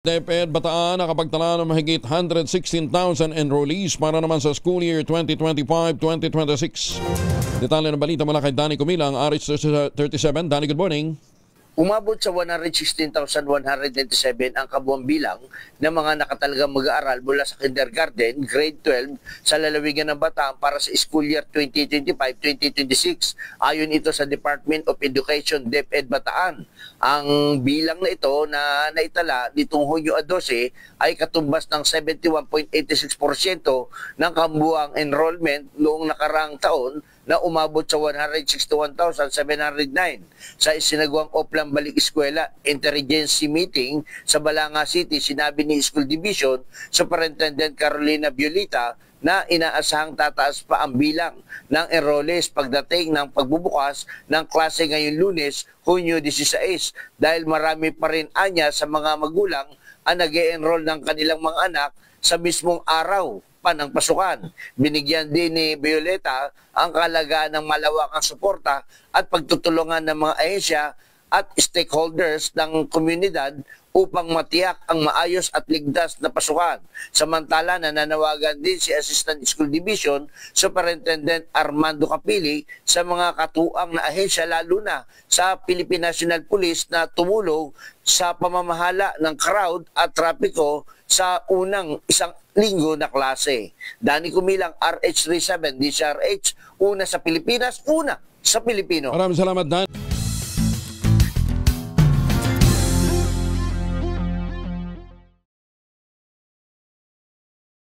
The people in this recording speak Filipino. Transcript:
DepEd Bataan nakapagtala ng mahigit 116,000 enrollees para naman sa school year 2025-2026. Detalye ng balita mula kay Danny Kumilang, RH37. Danny, good morning. Umabot sa 116,197 ang kabuang bilang ng mga nakatalagang mag-aaral mula sa kindergarten, grade 12 sa lalawigan ng Bataan para sa school year 2025-2026. Ayon ito sa Department of Education, DepEd Bataan. Ang bilang na ito na naitala nitong Hunyo 12 ay katumbas ng 71.86% ng kabuang enrollment noong nakarang taon na umabot sa 161,709. Sa isinagawang Oplang Balik Eskwela Interagency Meeting sa Balanga City, sinabi ni School Division Superintendent Carolina Violeta na inaasahang tataas pa ang bilang ng enrollees pagdating ng pagbubukas ng klase ngayong Lunes, Hunyo 16, dahil marami pa rin anya sa mga magulang ang nag-e-enroll ng kanilang mga anak sa mismong araw pa ng pasukan. Binigyan din ni Violeta ang kahalagaan ng malawakang suporta at pagtutulungan ng mga ahensya at stakeholders ng komunidad upang matiyak ang maayos at ligtas na pasukan. Samantala, nananawagan din si Assistant School Division Superintendent Armando Capili sa mga katuang na ahensya lalo na sa Philippine National Police na tumulong sa pamamahala ng crowd at trapiko sa unang isang linggo na klase. Danny Kumilang, RH37, DCRH, una sa Pilipinas, una sa Pilipino. Maraming salamat, Dan.